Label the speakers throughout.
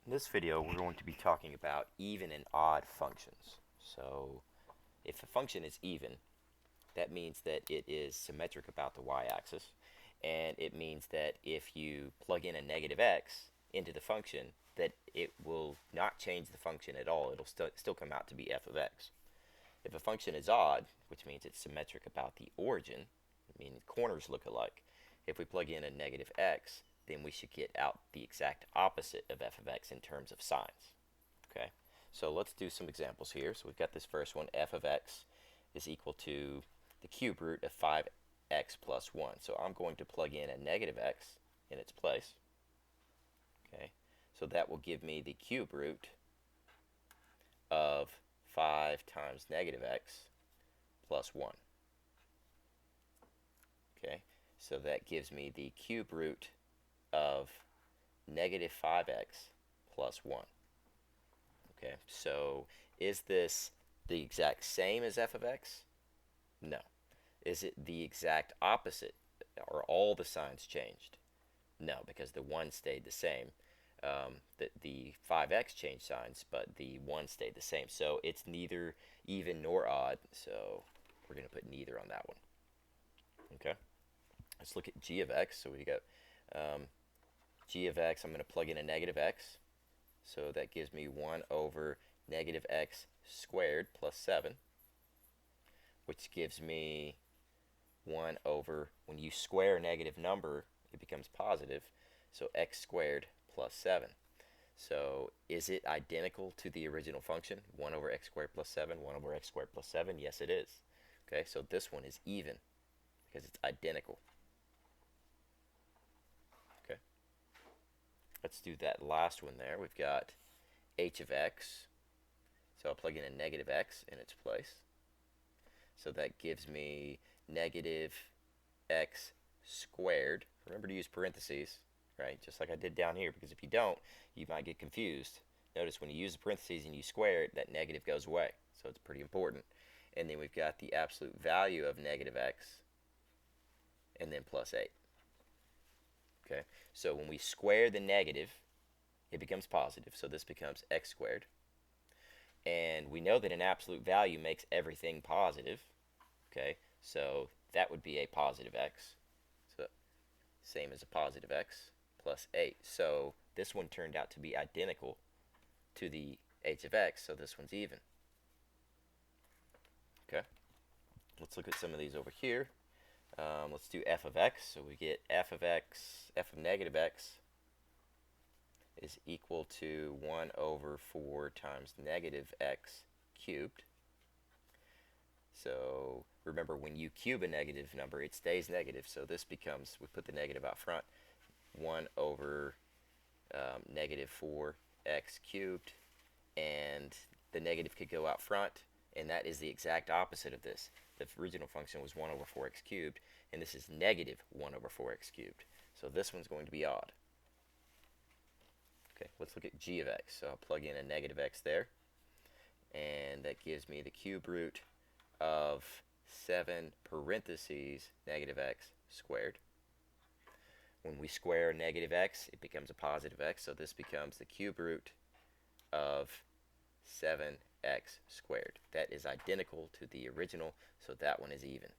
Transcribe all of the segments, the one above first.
Speaker 1: In this video, we're going to be talking about even and odd functions. So, if a function is even, that means that it is symmetric about the y-axis, and it means that if you plug in a negative x into the function, that it will not change the function at all. It'll still come out to be f of x. If a function is odd, which means it's symmetric about the origin, meaning corners look alike, if we plug in a negative x, then we should get out the exact opposite of f of x in terms of signs. Okay, so let's do some examples here. So we've got this first one, f of x is equal to the cube root of 5x plus 1. So I'm going to plug in a negative x in its place. Okay, so that will give me the cube root of 5 times negative x plus 1. Okay, so that gives me the cube root of negative 5x plus 1. Okay, so is this the exact same as f of x? No. Is it the exact opposite? Are all the signs changed? No, because the 1 stayed the same. The 5x changed signs, but the 1 stayed the same. So it's neither even nor odd, so we're going to put neither on that one. Okay, let's look at g of x. So we got g of x, I'm going to plug in a negative x. So that gives me 1 over negative x squared plus 7, which gives me 1 over, when you square a negative number, it becomes positive, so x squared plus 7. So is it identical to the original function, 1 over x squared plus 7, 1 over x squared plus 7? Yes, it is. Okay, so this one is even because it's identical. Okay, let's do that last one there. We've got h of x. So I'll plug in a negative x in its place. So that gives me negative x squared. Remember to use parentheses, right? Just like I did down here, because if you don't, you might get confused. Notice when you use the parentheses and you square it, that negative goes away. So it's pretty important. And then we've got the absolute value of negative x, and then plus 8. Okay, so when we square the negative, it becomes positive, so this becomes x squared. And we know that an absolute value makes everything positive. Okay, so that would be a positive x. So same as a positive x plus 8. So this one turned out to be identical to the h of x, so this one's even. Okay, let's look at some of these over here. Let's do f of x. So we get f of x, f of negative x is equal to 1 over 4 times negative x cubed. So remember, when you cube a negative number, it stays negative. So this becomes, we put the negative out front, 1 over negative 4x cubed. And the negative could go out front, and that is the exact opposite of this. The original function was 1 over 4x cubed, and this is negative 1 over 4x cubed. So this one's going to be odd. Okay, let's look at g of x. So I'll plug in a negative x there, and that gives me the cube root of 7 parentheses negative x squared. When we square negative x, it becomes a positive x, so this becomes the cube root of 7x squared. That is identical to the original, so that one is even.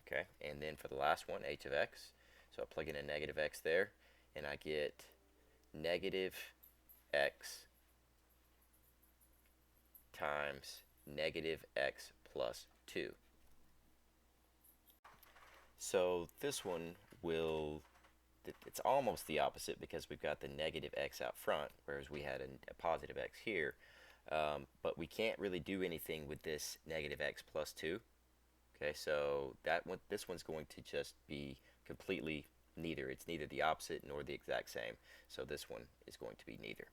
Speaker 1: Okay, and then for the last one, h of x, so I'll plug in a negative x there, and I get negative x times negative x plus 2. So this one will, it's almost the opposite because we've got the negative x out front, whereas we had a positive x here. But we can't really do anything with this negative x plus 2. Okay, so that one, this one's going to just be completely neither. It's neither the opposite nor the exact same. So this one is going to be neither.